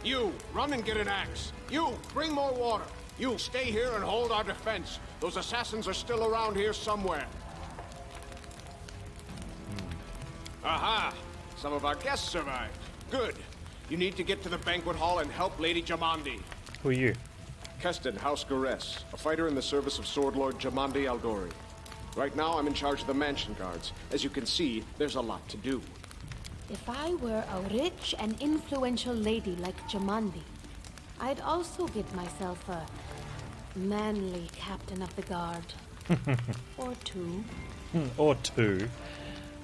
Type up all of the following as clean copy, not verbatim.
You, run and get an axe. You, bring more water. You, stay here and hold our defense. Those assassins are still around here somewhere. Aha! Some of our guests survived. Good. You need to get to the banquet hall and help Lady Jamandi. Who are you? Keston, House Gares, a fighter in the service of Sword Lord Jamandi Aldori. Right now, I'm in charge of the mansion guards. As you can see, there's a lot to do. If I were a rich and influential lady like Jamandi, I'd also give myself a manly captain of the guard. Or two. Or two.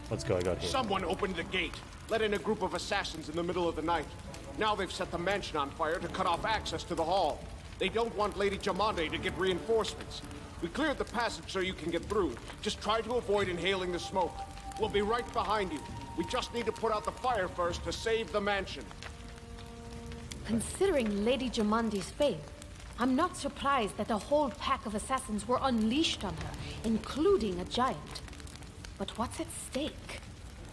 What's going on here? Someone opened the gate, let in a group of assassins in the middle of the night. Now they've set the mansion on fire to cut off access to the hall. They don't want Lady Jamandi to get reinforcements. We cleared the passage so you can get through. Just try to avoid inhaling the smoke. We'll be right behind you. We just need to put out the fire first to save the mansion. Considering Lady Jamandi's fate, I'm not surprised that a whole pack of assassins were unleashed on her, including a giant. But what's at stake?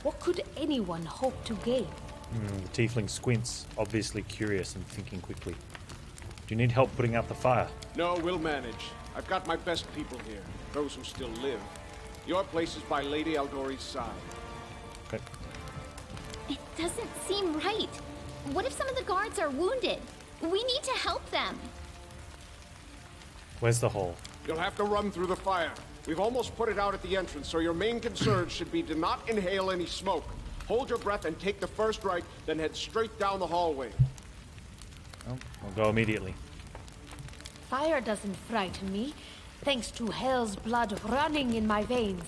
What could anyone hope to gain? The tiefling squints, obviously curious and thinking quickly. Do you need help putting out the fire? No, we'll manage. I've got my best people here, those who still live. Your place is by Lady Aldori's side. Okay. It doesn't seem right. What if some of the guards are wounded? We need to help them. Where's the hole? You'll have to run through the fire. We've almost put it out at the entrance, so your main concern should be to not inhale any smoke. Hold your breath and take the first right, then head straight down the hallway. Oh, I'll go immediately. Fire doesn't frighten me, thanks to hell's blood running in my veins.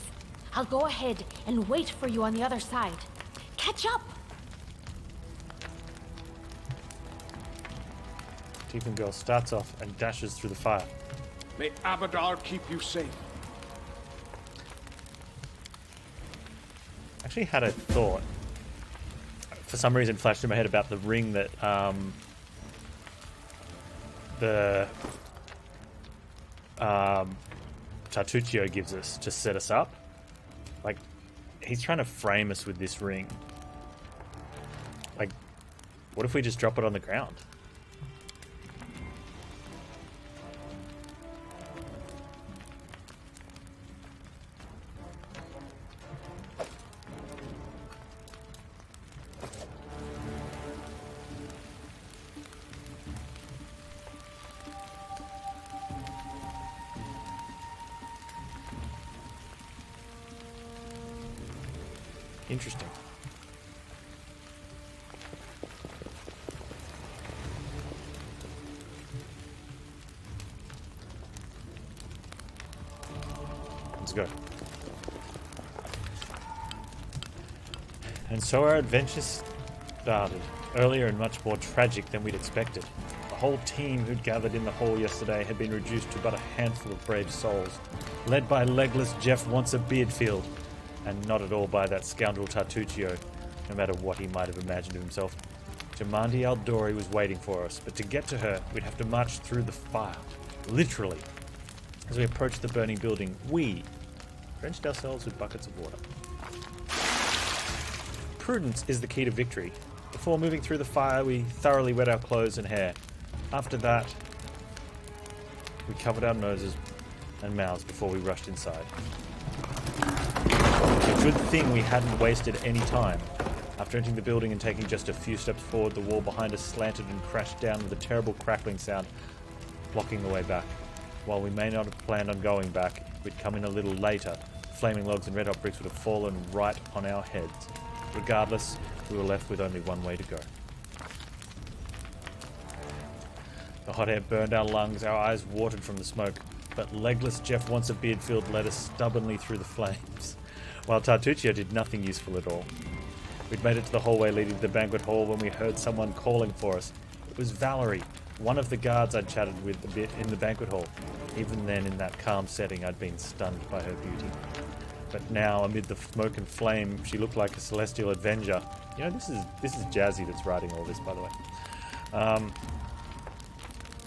I'll go ahead and wait for you on the other side. Catch up! Tiefling girl starts off and dashes through the fire. May Abadar keep you safe. I actually had a thought. For some reason flashed in my head about the ring that Tartuccio gives us to set us up. Like, he's trying to frame us with this ring. Like, what if we just drop it on the ground? Interesting. Let's go. And so our adventure started, earlier and much more tragic than we'd expected. The whole team who'd gathered in the hall yesterday had been reduced to but a handful of brave souls, led by legless Jeff Once-a-Beardfield, and not at all by that scoundrel Tartuccio, no matter what he might have imagined of himself. Jamandi Aldori was waiting for us, but to get to her, we'd have to march through the fire. Literally. As we approached the burning building, we drenched ourselves with buckets of water. Prudence is the key to victory. Before moving through the fire, we thoroughly wet our clothes and hair. After that, we covered our noses and mouths before we rushed inside. A good thing we hadn't wasted any time. After entering the building and taking just a few steps forward, the wall behind us slanted and crashed down with a terrible crackling sound, blocking the way back. While we may not have planned on going back, if we'd come in a little later, flaming logs and red-hot bricks would have fallen right on our heads. Regardless, we were left with only one way to go. The hot air burned our lungs, our eyes watered from the smoke, but legless Jeff Once-a-Beardfield led us stubbornly through the flames, while Tartuccio did nothing useful at all. We'd made it to the hallway leading to the banquet hall when we heard someone calling for us. It was Valerie, one of the guards I'd chatted with a bit in the banquet hall. Even then, in that calm setting, I'd been stunned by her beauty. But now, amid the smoke and flame, she looked like a celestial avenger. You know, this is Jazzy that's writing all this, by the way.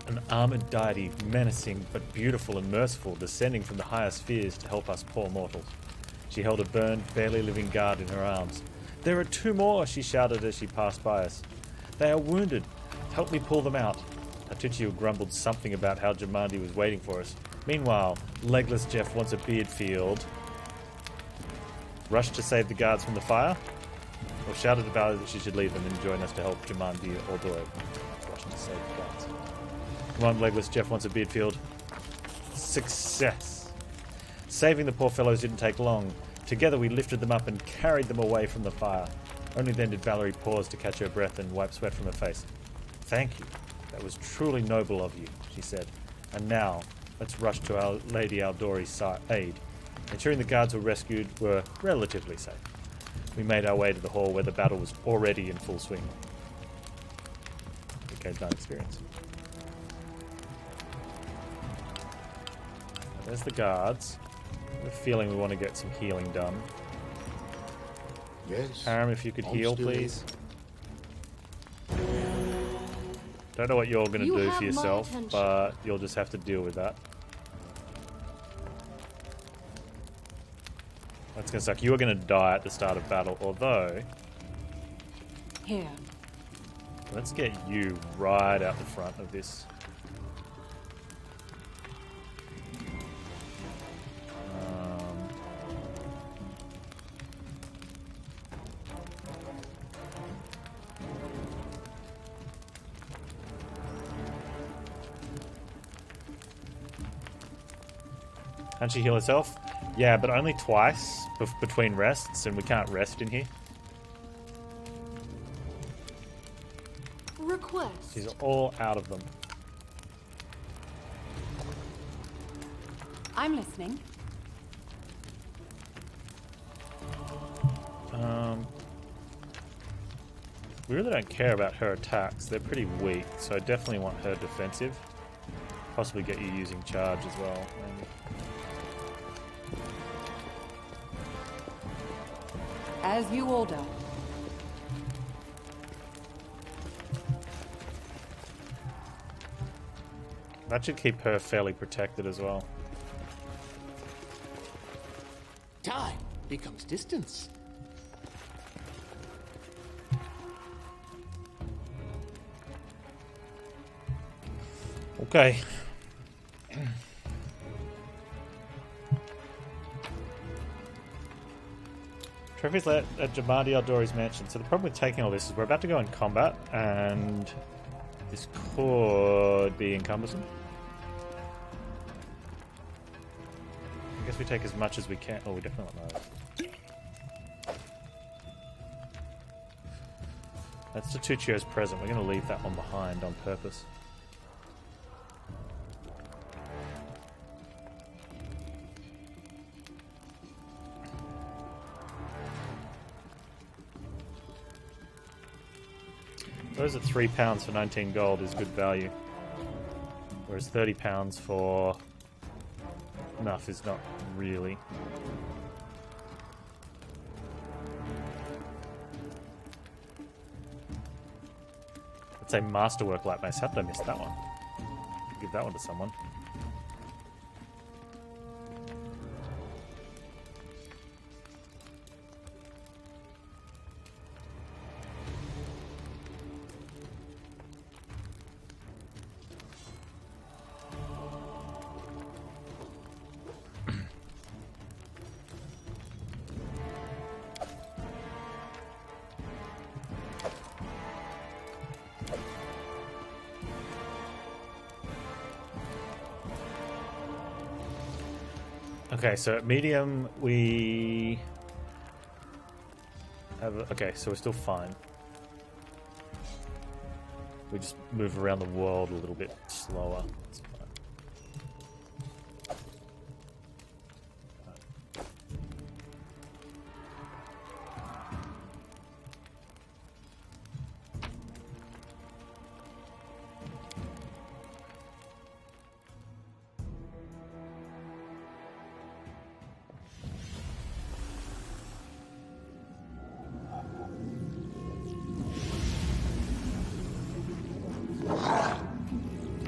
An armoured deity, menacing but beautiful and merciful, descending from the higher spheres to help us poor mortals. She held a burned, barely living guard in her arms. "There are two more," she shouted as she passed by us. "They are wounded. Help me pull them out. Tartuccio grumbled something about how Jamandi was waiting for us. Meanwhile, legless Jeff wants a beard field. Rushed to save the guards from the fire, or shouted to Baldur that she should leave them and join us to help Jamandi or Doro. Rushed to save the guards. Come on, legless Jeff wants a beard field. Success! Saving the poor fellows didn't take long. Together we lifted them up and carried them away from the fire. Only then did Valerie pause to catch her breath and wipe sweat from her face. Thank you. That was truly noble of you, she said. And now, let's rush to our Lady Aldori's aid. Ensuring the guards were rescued were relatively safe. We made our way to the hall where the battle was already in full swing. Decade 9 experience. There's the guards. I have a feeling we want to get some healing done. Yes. Aram, if you could heal, please. Don't know what you're going to do for yourself, but you'll just have to deal with that. That's going to suck. You are going to die at the start of battle, although... Here. Let's get you right out the front of this. Can she heal herself? Yeah, but only twice between rests, and we can't rest in here. Request. She's all out of them. I'm listening. We really don't care about her attacks. They're pretty weak, so I definitely want her defensive. Possibly get you using charge as well. Maybe. As you order. That should keep her fairly protected as well. Time becomes distance. Okay. Trophies at Jamandi Aldori's mansion. So the problem with taking all this is we're about to go in combat, and this could be cumbersome. I guess we take as much as we can. Oh, we definitely want those. That's Tartuccio's present. We're going to leave that one behind on purpose. Those at £3 for 19 gold is good value. Whereas £30 for enough is not really. I'd say Masterwork Light Mace. How did I miss that one? Give that one to someone. Okay, so at medium we have... Okay, so we're still fine. We just move around the world a little bit slower. That's fine.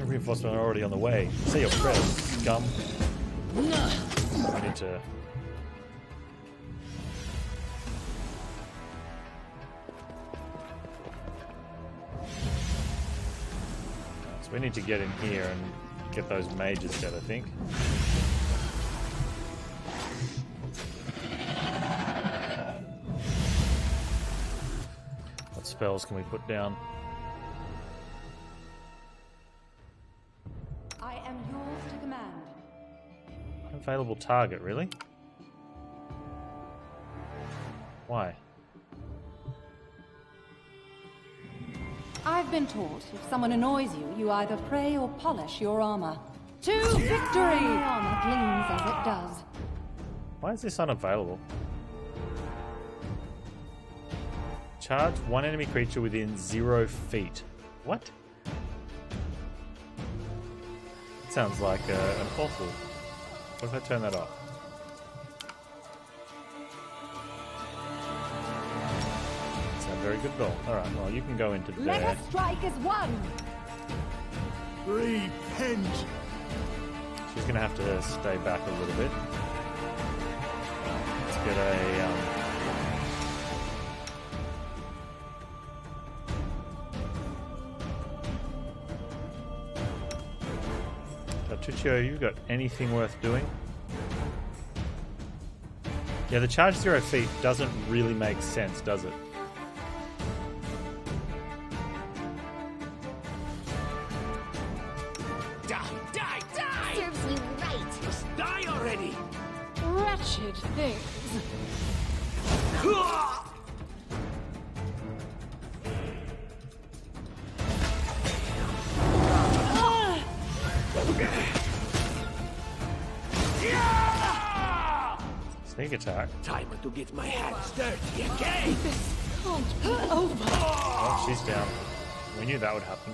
Reinforcements are already on the way. Say your prayers, scum. I need to... We need to get in here and get those mages dead, I think. What spells can we put down? I am yours to command. Available target, really? Why? I've been taught if someone annoys you, you either pray or polish your armor. To victory! My armor gleams as it does. Why is this unavailable? Charge one enemy creature within 0 feet. What? That sounds like an awful. What if I turn that off? That's not very good at all. Alright, well, you can go into Let there. us strike as one! Repent! She's gonna have to stay back a little bit. Let's get a Tuccio, you got anything worth doing? Yeah, the charge 0 feet doesn't really make sense, does it? Die! Die! Die! Serves you right. Just die already! Wretched things. Sneak attack. Time to get my hands dirty again! Can't be over. Oh, she's down. We knew that would happen.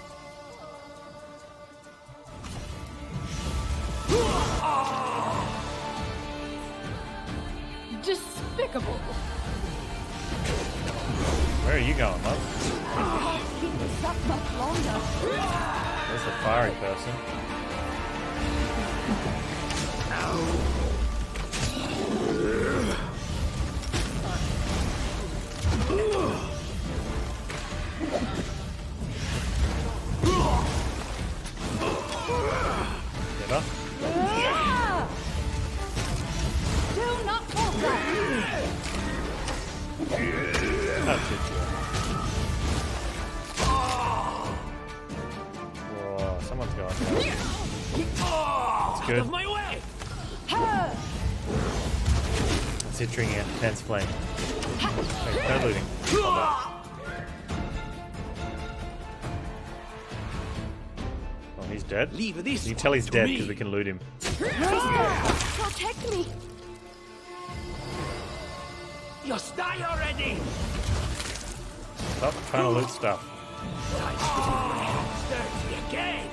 Despicable. Where are you going, love? Can't keep this up much longer. There's the fiery person. Get up. Do not fall back! That's it, whoa, someone's going down. That's good. Out of my way! That's it, triggering a Panz flame. Wait, no looting. Oh, he's dead? Leave this You can tell he's to dead me. because we can loot him. Protect me. Just die already! Stop trying to loot stuff. Time to get my hands dirty again!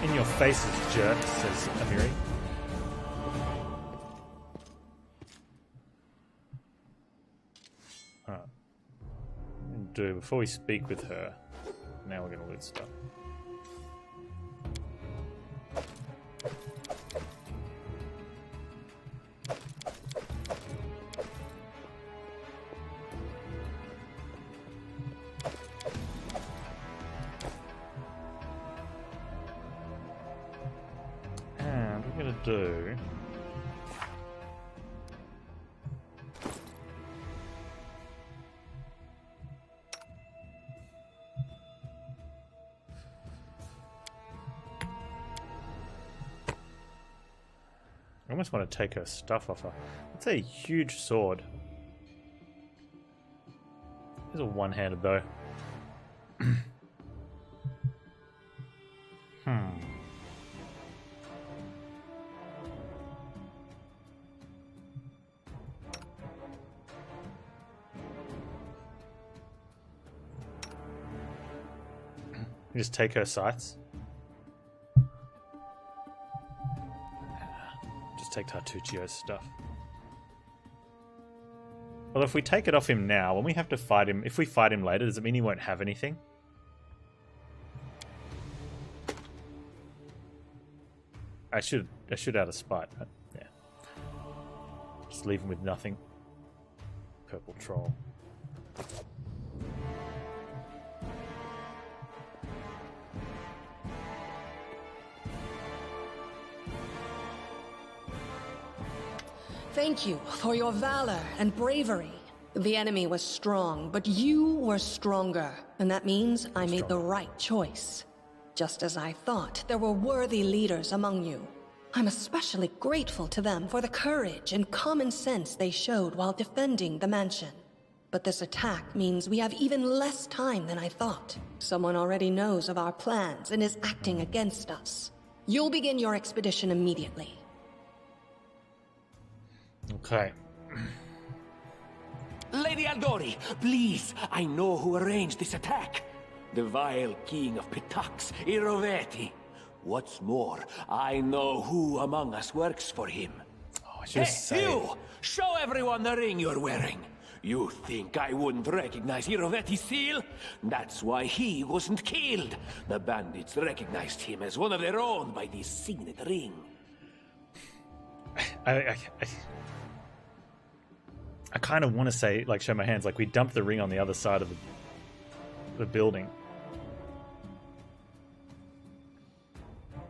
In your faces, jerk, says Amiri. Alright. Do before we speak with her. Now we're gonna loot stuff. And we're gonna do. I almost want to take her stuff off her. It's a huge sword. It's a one-handed bow. Just take her scythes. Just take Tartuccio's stuff. Well, if we take it off him now, when we have to fight him, if we fight him later, does it mean he won't have anything? I should out of spite. But yeah. Just leave him with nothing. Purple troll. Thank you for your valor and bravery. The enemy was strong, but you were stronger, and that means I made the right choice. Just as I thought, there were worthy leaders among you. I'm especially grateful to them for the courage and common sense they showed while defending the mansion. But this attack means we have even less time than I thought. Someone already knows of our plans and is acting against us. You'll begin your expedition immediately. Okay. Lady Aldori, please, I know who arranged this attack. The vile king of Pitax, Iroveti. What's more, I know who among us works for him. Oh, just say you! Show everyone the ring you're wearing. You think I wouldn't recognize Iroveti's seal? That's why he wasn't killed. The bandits recognized him as one of their own by this signet ring. I kind of want to say, like, show my hands, like we dumped the ring on the other side of the building.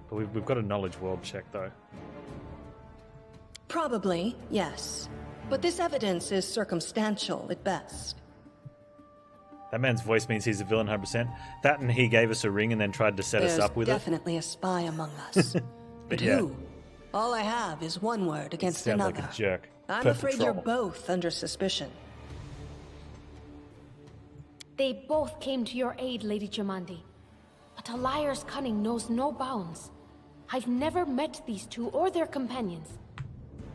But we've got a knowledge world check, though. Probably, yes. But this evidence is circumstantial at best. That man's voice means he's a villain 100%. That and he gave us a ring and then tried to set us up with There's definitely a spy among us. But yeah. who? All I have is one word against Sounds another. like a jerk. I'm Purple afraid troll. you're both under suspicion. They both came to your aid, Lady Jamandi. But a liar's cunning knows no bounds. I've never met these two or their companions.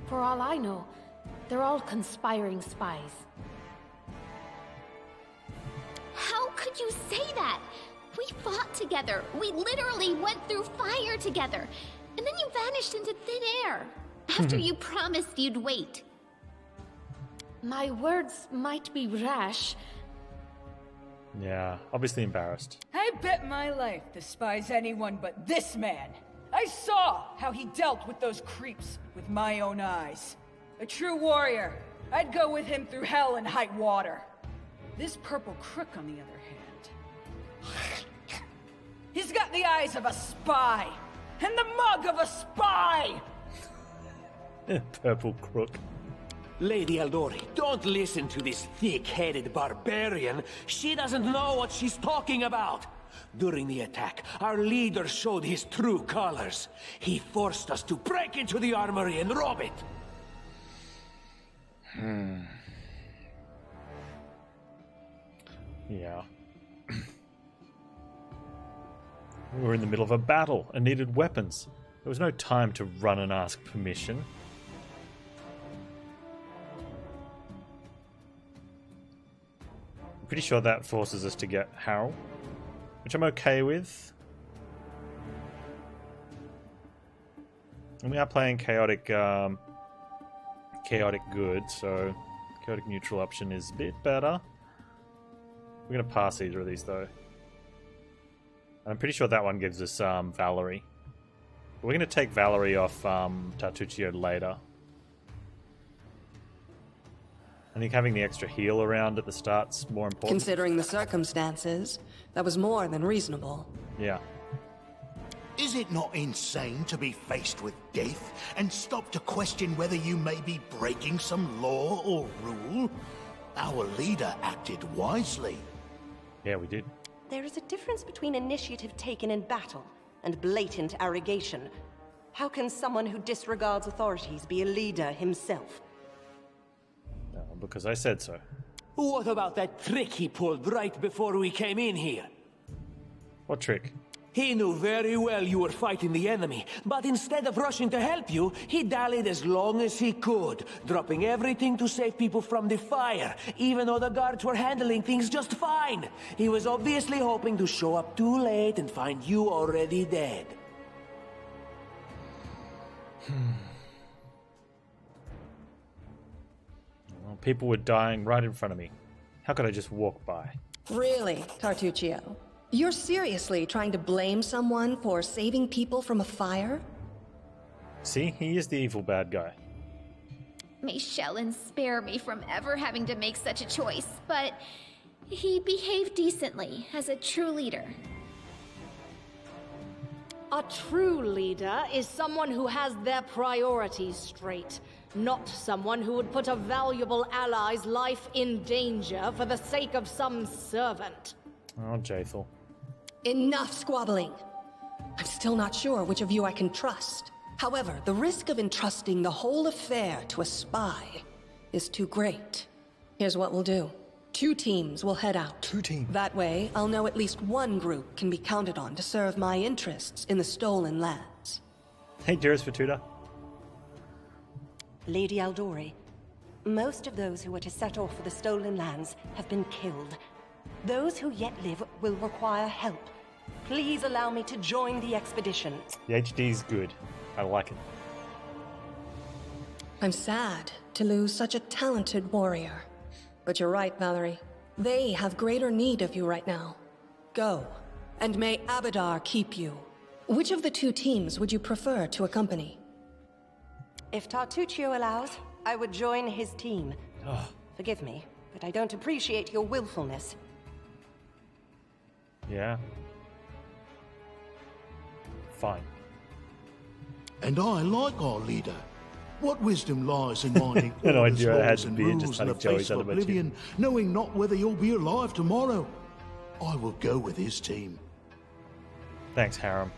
For all I know, they're all conspiring spies. How could you say that? We fought together. We literally went through fire together. And then you vanished into thin air. After you promised you'd wait. My words might be rash. Yeah, obviously embarrassed. I bet my life despise anyone but this man. I saw how he dealt with those creeps with my own eyes. A true warrior. I'd go with him through hell and high water. This purple crook, on the other hand, he's got the eyes of a spy and the mug of a spy. Purple crook. Lady Aldori, don't listen to this thick-headed barbarian. She doesn't know what she's talking about. During the attack, our leader showed his true colors. He forced us to break into the armory and rob it. Yeah. We were in the middle of a battle and needed weapons. There was no time to run and ask permission. I'm pretty sure that forces us to get Harold, which I'm okay with. And we are playing chaotic good, so chaotic neutral option is a bit better. We're going to pass either of these, though. I'm pretty sure that one gives us Valerie. But we're going to take Valerie off Tartuccio later. I think having the extra heal around at the start's more important. Considering the circumstances, that was more than reasonable. Yeah. Is it not insane to be faced with death and stop to question whether you may be breaking some law or rule? Our leader acted wisely. Yeah, we did. There is a difference between initiative taken in battle and blatant arrogation. How can someone who disregards authorities be a leader himself? Because I said so. What about that trick he pulled right before we came in here? What trick? He knew very well you were fighting the enemy, but instead of rushing to help you, he dallied as long as he could, dropping everything to save people from the fire, even though the guards were handling things just fine. He was obviously hoping to show up too late and find you already dead. Well, people were dying right in front of me. How could I just walk by? Really, Tartuccio? You're seriously trying to blame someone for saving people from a fire? See, he is the evil bad guy. May Shellen spare me from ever having to make such a choice, but he behaved decently as a true leader. A true leader is someone who has their priorities straight, not someone who would put a valuable ally's life in danger for the sake of some servant. Oh, Jaethal. Enough squabbling. I'm still not sure which of you I can trust. However, the risk of entrusting the whole affair to a spy is too great. Here's what we'll do. 2 teams will head out. 2 teams. That way, I'll know at least one group can be counted on to serve my interests in the Stolen Lands. Hey, Juris Vatuda. Lady Aldori, most of those who were to set off for the Stolen Lands have been killed. Those who yet live will require help. Please allow me to join the expedition. The HD's good. I like it. I'm sad to lose such a talented warrior. But you're right, Valerie. They have greater need of you right now. Go, and may Abadar keep you. Which of the 2 teams would you prefer to accompany? If Tartuccio allows, I would join his team. Forgive me, but I don't appreciate your willfulness. Yeah. Fine. And I like our leader. What wisdom lies in minding No all his idea I had laws to and be in, rules just in the like Joey's face of other bit. oblivion, knowing not whether you'll be alive tomorrow? I will go with his team. Thanks, Harem.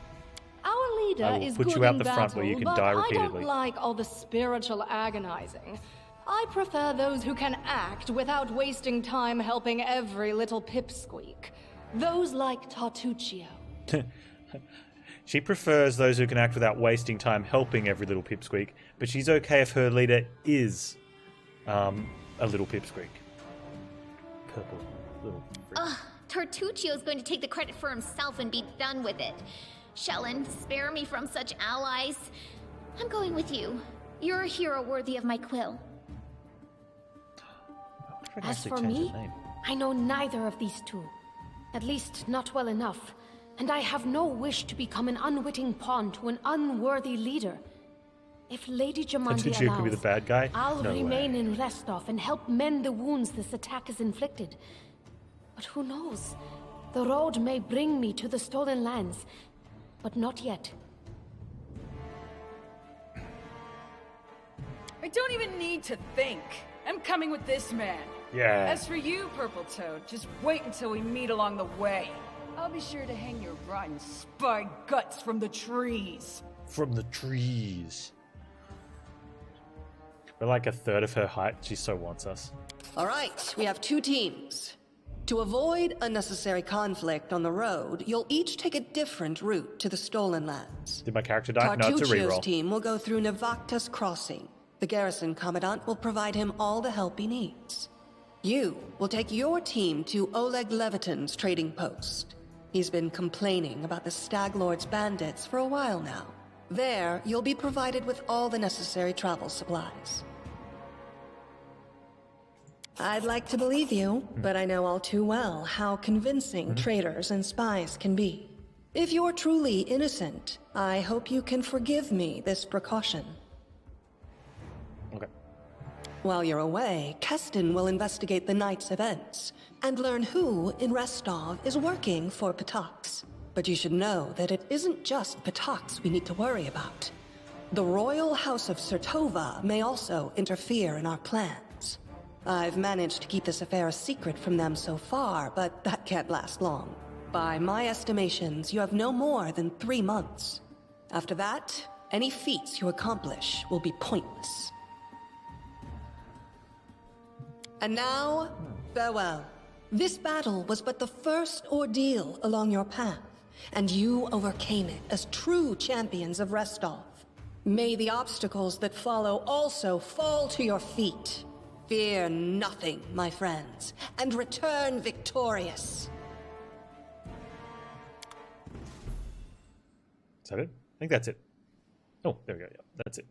Our leader I will is put good you out in the front where you battle, can but die I repeatedly. don't like all the spiritual agonizing. I prefer those who can act without wasting time helping every little pipsqueak. Those like Tartuccio. She prefers those who can act without wasting time helping every little pipsqueak, but she's okay if her leader is a little pipsqueak. Purple little freak. Ugh, Tartuccio's going to take the credit for himself and be done with it. Shellen, spare me from such allies. I'm going with you. You're a hero worthy of my quill. As for me, I know neither of these 2. At least not well enough. And I have no wish to become an unwitting pawn to an unworthy leader. If Lady Jamandi Tartuccio allows, could be the bad guy? I'll No remain way. in Restov and help mend the wounds this attack has inflicted. But who knows? The road may bring me to the Stolen Lands, but not yet. I don't even need to think. I'm coming with this man. Yeah. As for you, Purple Toad, just wait until we meet along the way. I'll be sure to hang your rotten spy guts from the trees. From the trees. We're like a third of her height. She so wants us. All right, we have 2 teams. To avoid unnecessary conflict on the road, you'll each take a different route to the Stolen Lands. Did my character die? No, it's a Tartuccio's reroll. team will go through Navacta's Crossing. The garrison commandant will provide him all the help he needs. You will take your team to Oleg Levitin's trading post. He's been complaining about the Stag Lord's bandits for a while now. There, you'll be provided with all the necessary travel supplies. I'd like to believe you, but I know all too well how convincing traitors and spies can be. If you're truly innocent, I hope you can forgive me this precaution. Okay. While you're away, Keston will investigate the night's events and learn who in Restov is working for Patax. But you should know that it isn't just Patax we need to worry about. The royal house of Sertova may also interfere in our plans. I've managed to keep this affair a secret from them so far, but that can't last long. By my estimations, you have no more than 3 months. After that, any feats you accomplish will be pointless. And now, farewell. This battle was but the first ordeal along your path, and you overcame it as true champions of Restov. May the obstacles that follow also fall to your feet. Fear nothing, my friends, and return victorious. Is that it? I think that's it. Oh, there we go. Yeah, that's it.